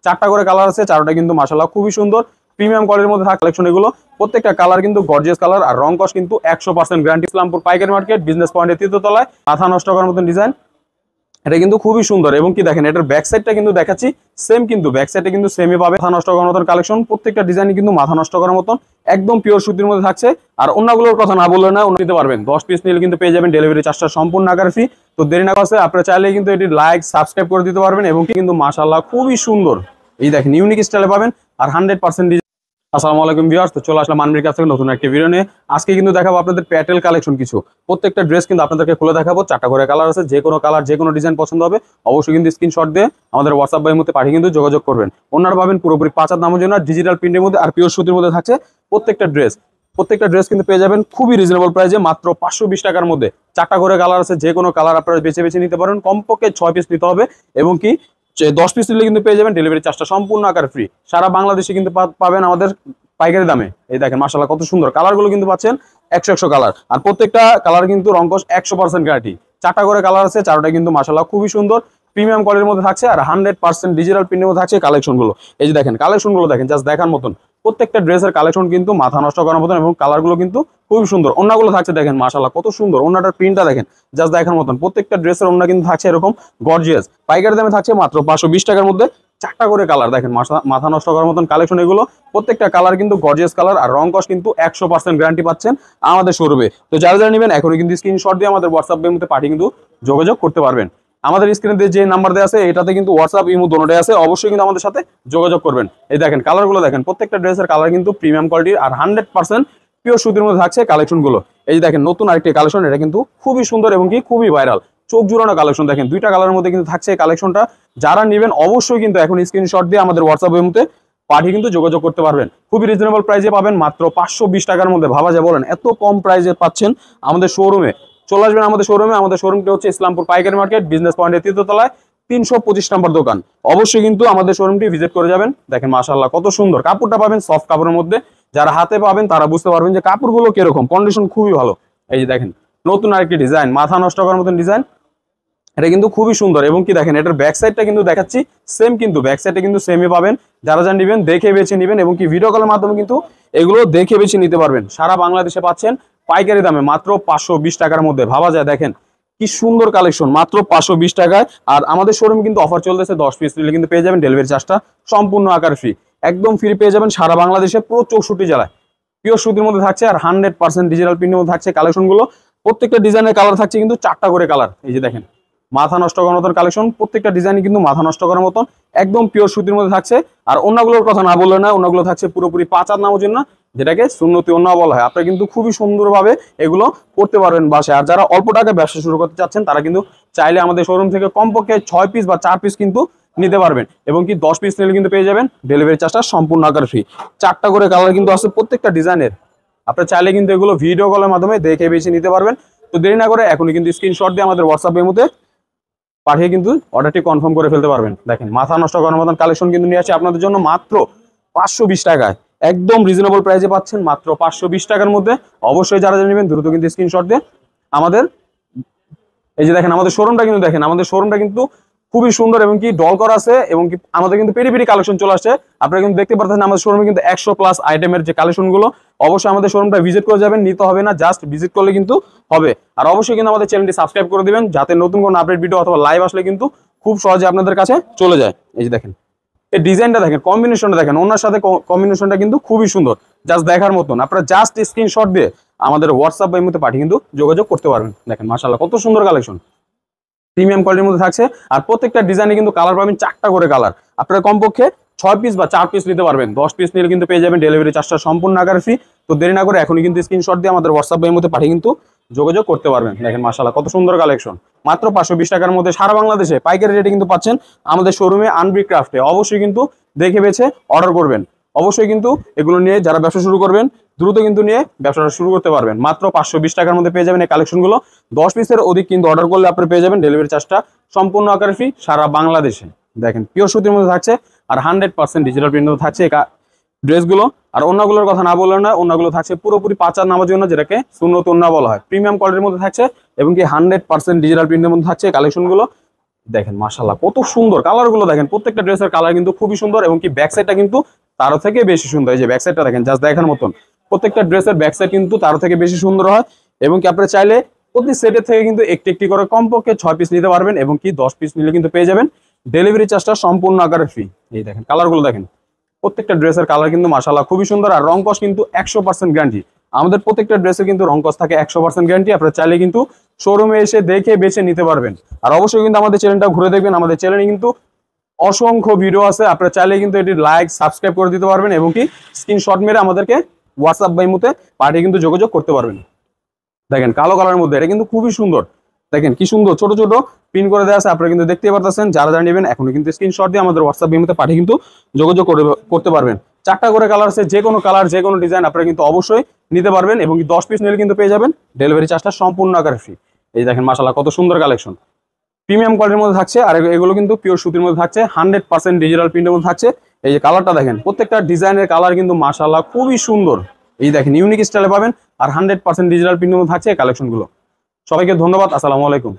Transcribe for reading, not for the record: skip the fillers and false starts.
চারটা করে কালার আছে, চারটা কিন্তু মাশাআল্লাহ খুবই সুন্দর প্রিমিয়াম কোয়ালিটির মধ্যে থাকে কালেকশন এগুলো। প্রত্যেকটা কালার কিন্তু গর্জিয়াস কালার, আর রং কস কিন্তু 100% গ্যারান্টি। ইসলামপুর পাইকারি মার্কেট বিজনেস পয়েন্টের তৃতীয় তলায়, মাথা নষ্ট করার মতন ডিজাইন। এটা কিন্তু খুবই সুন্দর এবং কি দেখেন এটার ব্যাক সাইডটা কিন্তু দেখাচ্ছি সেম, কিন্তু ব্যাক সাইডে কিন্তু সেমই পাবে। মাথা নষ্ট করার মতন কালেকশন, প্রত্যেকটা ডিজাইন কিন্তু মাথা নষ্ট করার মতন একদম পিওর সুতির মধ্যে থাকছে। আর অন্যগুলোর কথা না বললে না, নিতে পারবেন 10 পিস নিলে কিন্তু পেয়ে যাবেন ডেলিভারি চার্জটা সম্পূর্ণ আকারে ফ্রি। তো দেরি না করছে আপনারা চাইলে কিন্তু এটি লাইক সাবস্ক্রাইব করে দিতে পারবেন এবং কি কিন্তু মাশাআল্লাহ খুবই সুন্দর এই দেখেন ইউনিক স্টাইলে পাবেন আর 100% আসসালামু আলাইকুম ভিউয়ার্স, তো চলে আসলাম মানবির কাছ থেকে নতুন একটা ভিডিও নিয়ে। আজকে কিন্তু দেখাবো আপনাদের প্যাটেল কালেকশন কিছু, প্রত্যেকটা ড্রেস কিন্তু আপনাদেরকে খুলে দেখাবো। চারটা করে কালার আছে, যে কোনো কালার যে কোনো ডিজাইন পছন্দ হবে অবশ্যই কিন্তু স্ক্রিনশট দিয়ে আমাদের হোয়াটসঅ্যাপ বাইয়ের মধ্যে পাঠিয়ে কিন্তু যোগাযোগ করবেন। ওনারা পাবেন পুরোপুরি 5 হাত নামের জন্য ডিজিটাল প্রিন্টের মধ্যে আর পিওর সুতির মধ্যে থাকছে প্রত্যেকটা ড্রেস কিন্তু পেয়ে যাবেন খুবই রিজনেবল প্রাইসে মাত্র 520 টাকার মধ্যে। চারটা করে কালার আছে, যে কোনো কালার আপনারা বেছে বেছে নিতে পারেন, কমপক্ষে 6 পিস নিতে হবে এবং কি 10 পিস নিলে কিন্তু পেয়ে যাবেন ডেলিভারি চার্জটা সম্পূর্ণ আকারে ফ্রি। সারা বাংলাদেশে কিন্তু পাবেন আমাদের পাইকারি দামে। এই দেখেন মাশাআল্লাহ কত সুন্দর কালারগুলো কিন্তু পাচ্ছেন 100 কালার, আর প্রত্যেকটা কালার কিন্তু রংকশ 100% গ্যারান্টি। চারটা করে কালার আছে, চারটা কিন্তু মাশাআল্লাহ খুবই সুন্দর প্রিমিয়াম কোয়ালিটির মধ্যে থাকছে আর 100% ডিজিটাল প্রিন্টের মধ্যে থাকছে কালেকশনগুলো। এই যে দেখেন কালেকশনগুলো দেখেন জাস্ট দেখার মতন, প্রত্যেকটা ড্রেসের কালেকশন কিন্তু মাথা নষ্ট করার মতন এবং কালারগুলো কিন্তু খুবই সুন্দর। ওন্নাগুলো থাকছে দেখেন মাশাআল্লাহ কত সুন্দর, ওন্নাটার প্রিন্টটা দেখেন জাস্ট দেখার মতন। প্রত্যেকটা ড্রেসের ওন্না কিন্তু থাকছে এরকম গর্জিয়াস, পাইকারি দামে থাকছে মাত্র 520 টাকার মধ্যে। চারটা করে কালার দেখেন মাথা নষ্ট করার মতন কালেকশন এগুলো। প্রত্যেকটা কালার কিন্তু গর্জিয়াস কালার আর রং কস কিন্তু 100% গ্যারান্টি পাচ্ছেন আমাদের শোরুমে। তো যারা যারা নেবেন এখনই কিন্তু স্ক্রিনশট দিয়ে আমাদের হোয়াটসঅ্যাপের মধ্যে পাঠিয়ে কিন্তু যোগাযোগ করতে পারবেন। আমাদের স্ক্রিনে যে নাম্বার দেওয়া আছে এটাতে কিন্তু হোয়াটসঅ্যাপ ইমো দোনোটাই আছে, অবশ্যই কিন্তু আমাদের সাথে যোগাযোগ করবেন। এই দেখেন কালারগুলো দেখেন, প্রত্যেকটা ড্রেসের কালার কিন্তু প্রিমিয়াম কোয়ালিটির আর 100% পিওর সুতির মধ্যে থাকছে কালেকশনগুলো। এই যে দেখেন নতুন আরেকটি কালেকশন, এটা কিন্তু খুবই সুন্দর এবং কি খুবই ভাইরাল, চোখ জুড়ানো কালেকশন। দেখেন দুইটা কালারের মধ্যে কিন্তু থাকছে কালেকশনটা। যারা নেবেন অবশ্যই কিন্তু এখন স্ক্রিনশট দিয়ে আমাদের হোয়াটসঅ্যাপের মধ্যে পাঠিয়ে কিন্তু যোগাযোগ করতে পারবেন। খুবই রিজনেবল প্রাইসে পাবেন মাত্র 520 টাকার মধ্যে। ভাবা যায় বলেন এত কম প্রাইসে পাচ্ছেন আমাদের শোরুমে। চলে আসবেন আমাদের শোরুমে। আমাদের শোরুমটা হচ্ছে ইসলামপুর পাইকারি মার্কেট বিজনেস পয়েন্টের তৃতীয় তলায় 325 নম্বর দোকান। অবশ্যই কিন্তু আমাদের শোরুমটি ভিজিট করে যাবেন। দেখেন মাশাআল্লাহ কত সুন্দর কাপড়টা পাবেন, সফট কাপড়ের মধ্যে। যারা হাতে পাবেন তারা বুঝতে পারবেন যে কাপড়গুলো কিরকম, কন্ডিশন খুবই ভালো। এই যে দেখেন নতুন আরেকটি ডিজাইন, মাথা নষ্ট করার মতন ডিজাইন। এটা কিন্তু খুবই সুন্দর এবং কি দেখেন এটার ব্যাক সাইডটা কিন্তু দেখাচ্ছি সেম, কিন্তু ব্যাক সাইডে কিন্তু সেমই পাবেন। যারা যা নেবেন দেখে বেছে নেবেন এবং কি ভিডিও কলের মাধ্যমে কিন্তু এগুলো দেখে বেছে নিতে পারবেন। সারা বাংলাদেশে পাচ্ছেন পাইকারি দামে মাত্র 520 টাকার মধ্যে। ভাবা যায় দেখেন কি সুন্দর কালেকশন মাত্র 520 টাকায়। আর আমাদের শোরুমে কিন্তু অফার চলতেছে, 10 পিস নিলে কিন্তু পেয়ে যাবেন ডেলিভারি চার্জটা সম্পূর্ণ আকার ফ্রি, একদম ফ্রি পেয়ে যাবেন সারা বাংলাদেশে পুরো 64 জেলায়। পিওর সুতির মধ্যে থাকছে আর 100% ডিজিটাল প্রিন্টের মধ্যে থাকছে কালেকশনগুলো। প্রত্যেকটা ডিজাইনের কালার থাকছে কিন্তু চারটা করে কালার। এই যে দেখেন মাথা নষ্ট করার মতন কালেকশন, প্রত্যেকটা ডিজাইনই কিন্তু মাথা নষ্ট করার মতন একদম পিওর সুতির মধ্যে থাকছে। আর অন্যগুলোর কথা না বললে না, অন্যগুলো থাকছে পুরোপুরি 5 হাত নামের জন্য, যেটাকে সুন্নতি ওন্না বলা হয়। আপনারা কিন্তু খুবই সুন্দরভাবে এগুলো করতে পারবেন বাসায়। আর যারা অল্প টাকায় ব্যবসা শুরু করতে চাচ্ছেন তারা কিন্তু চাইলে আমাদের শোরুম থেকে কমপক্ষে 6 পিস বা 4 পিস কিন্তু নিতে পারবেন এবং কি 10 পিস নিলে কিন্তু পেয়ে যাবেন ডেলিভারি চার্জটা সম্পূর্ণ আকার ফ্রি। চারটা করে কালার কিন্তু আছে প্রত্যেকটা ডিজাইনের। আপনারা চাইলে কিন্তু এগুলো ভিডিও কলের মাধ্যমে দেখে বেছে নিতে পারবেন। তো দেরি না করে এখনই কিন্তু স্ক্রিনশট দিয়ে আমাদের হোয়াটসঅ্যাপের মধ্যে পাঠিয়ে কিন্তু অর্ডারটি কনফার্ম করে ফেলতে পারবেন। দেখেন মাথা নষ্ট করার মতন কালেকশন কিন্তু নিয়ে আসি আপনাদের জন্য মাত্র 520 টাকায়, একদম রিজনেবল প্রাইসে পাচ্ছেন মাত্র 520 টাকার মধ্যে। অবশ্যই যারা নেবেন দ্রুত কিন্তু স্ক্রিনশট দিয়ে আমাদের এই যে দেখেন আমাদের শোরুমটা কিন্তু দেখেন, আমাদের শোরুমটা কিন্তু খুবই সুন্দর এবং কি ডল করা আছে এবং কি আমাদের কিন্তু পেরি পেরি কালেকশন চলে আসছে। আপনারা কিন্তু দেখতে পাচ্ছেন আমাদের শোরুমে কিন্তু 100+ আইটেমের যে কালেকশনগুলো। অবশ্যই আমাদের শোরুমটা ভিজিট করে যাবেন, নিতে হবে না, জাস্ট ভিজিট করলে কিন্তু হবে। আর অবশ্যই কিন্তু আমাদের চ্যানেলটি সাবস্ক্রাইব করে দিবেন যাতে নতুন কোনো আপডেট ভিডিও অথবা লাইভ আসলে কিন্তু খুব সহজে আপনাদের কাছে চলে যায়। এই যে দেখেন এই ডিজাইনটা দেখেন, কম্বিনেশনটা দেখেন, ওনার সাথে কম্বিনেশনটা কিন্তু খুবই সুন্দর, জাস্ট দেখার মতন। আপনারা জাস্ট স্ক্রিনশট দিয়ে আমাদের হোয়াটসঅ্যাপ এর মধ্যে পাঠিয়ে কিন্তু যোগাযোগ করতে পারবেন। দেখেন মাশাআল্লাহ কত সুন্দর কালেকশন প্রিমিয়াম কোয়ালিটির মধ্যে থাকছে। আর প্রত্যেকটা ডিজাইনে কিন্তু কালার পাবেন চারটা করে কালার। আপনারা কমপক্ষে 6 পিস বা 4 পিস নিতে পারবেন, 10 পিস নিলে কিন্তু পেয়ে যাবেন ডেলিভারি চার্জটা সম্পূর্ণ আকারে ফ্রি। তো দেরি না করে এখনই কিন্তু স্ক্রিনশট দিয়ে আমাদের হোয়াটসঅ্যাপ এর মধ্যে পাঠিয়ে কিন্তু যোগাযোগ করতে পারবেন। দেখেন মাশাআল্লাহ কত সুন্দর কালেকশন মাত্র 520 টাকার মধ্যে। সারা বাংলাদেশে পাইকারি রেটে কিন্তু পাচ্ছেন আমাদের শোরুমে আনবি ক্রাফটে। অবশ্যই কিন্তু দেখে বেছে অর্ডার করবেন। অবশ্যই কিন্তু এগুলো নিয়ে যারা ব্যবসা শুরু করবেন দ্রুত কিন্তু নিয়ে ব্যবসাটা শুরু করতে পারবেন। মাত্র 520 টাকার মধ্যে পেয়ে যাবেন এই কালেকশনগুলো। 10 পিসের অধিক কিন্তু অর্ডার করলে আপনারা পেয়ে যাবেন ডেলিভারি চার্জটা সম্পূর্ণ আকারে ফ্রি সারা বাংলাদেশে। দেখেন পিওর সুতির মধ্যে থাকছে আর 100% ডিজিটাল প্রিন্টের মধ্যে থাকছে ড্রেসগুলো। আর অন্যগুলোর কথা না বললে না, অন্যগুলো থাকছে পুরোপুরি 5 হাত নামের জন্য, যেটাকে সুন্নত ওন্না বলা হয়। প্রিমিয়াম কোয়ালিটির মধ্যে থাকছে এবং কি 100% ডিজিটাল প্রিন্টের মধ্যে থাকছে কালেকশনগুলো। দেখেন মাশাআল্লাহ কত সুন্দর কালারগুলো দেখেন, প্রত্যেকটা ড্রেসের কালার কিন্তু খুবই সুন্দর এবং কি ব্যাক সাইডটা কিন্তু তারও থেকে বেশি সুন্দর। এই যে ব্যাক সাইডটা দেখেন জাস্ট দেখার মতন, প্রত্যেকটা ড্রেসের ব্যাক সাইড কিন্তু তারও থেকে বেশি সুন্দর হয় এবং কি আপনারা চাইলে প্রতি সেটের থেকে কিন্তু একটি একটি করে কমপক্ষে 6 পিস নিতে পারবেন এবং কি 10 পিস নিলে কিন্তু পেয়ে যাবেন ডেলিভারি চার্জটা সম্পূর্ণ আকারে ফ্রি। এই দেখেন কালারগুলো দেখেন, প্রত্যেকটা ড্রেসের কালার কিন্তু মাশাআল্লাহ খুবই সুন্দর আর রং কস কিন্তু 100% গ্যারান্টি। আমাদের প্রত্যেকটা ড্রেসের কিন্তু রং কস থাকে 100% গ্যারান্টি। আপনারা চাইলে কিন্তু শোরুমে এসে দেখে বেছে নিতে পারবেন। আর অবশ্যই কিন্তু আমাদের চ্যানেলটা ঘুরে দেখবেন, আমাদের চ্যানেলে কিন্তু অসংখ্য ভিডিও আছে, আপনারা চাইলে কিন্তু এটি লাইক সাবস্ক্রাইব করে দিতে পারবেন এবং কি স্ক্রিনশট মেরে আমাদেরকে হোয়াটসঅ্যাপ বা ইমোতে পাঠিয়ে কিন্তু যোগাযোগ করতে পারবেন। দেখেন কালো কালারের মধ্যে এটা কিন্তু খুবই সুন্দর, দেখেন কি সুন্দর ছোট ছোট পিন করে দেওয়া আছে, আপনারা কিন্তু দেখতে পারতেছেন। যারা যারা নেবেন এখনো কিন্তু স্ক্রিনশট দিয়ে আমাদের হোয়াটসঅ্যাপ ইমোতে পাঠিয়ে কিন্তু যোগাযোগ করতে পারবেন। 4টা করে কালার আছে, যে কোনো কালার যে কোনো ডিজাইন আপনারা কিন্তু অবশ্যই নিতে পারবেন এবং কি 10 পিস নিলে কিন্তু পেয়ে যাবেন ডেলিভারি চার্জটা সম্পূর্ণ আকারে ফ্রি। এই দেখেন মাশাআল্লাহ কত সুন্দর কালেকশন, প্রিমিয়াম কোয়ালিটির মধ্যে থাকছে আর এগুলো কিন্তু পিওর সুতির মধ্যে থাকছে, 100% ডিজিটাল প্রিন্টের মধ্যে থাকছে। এই যে কালারটা দেখেন, প্রত্যেকটা ডিজাইনের কালার কিন্তু মাশাআল্লাহ খুবই সুন্দর। এই দেখেন ইউনিক স্টাইলে পাবেন আর 100% ডিজিটাল প্রিন্টের মধ্যে থাকছে এই কালেকশনগুলো। সবাইকে ধন্যবাদ, আসসালামু আলাইকুম।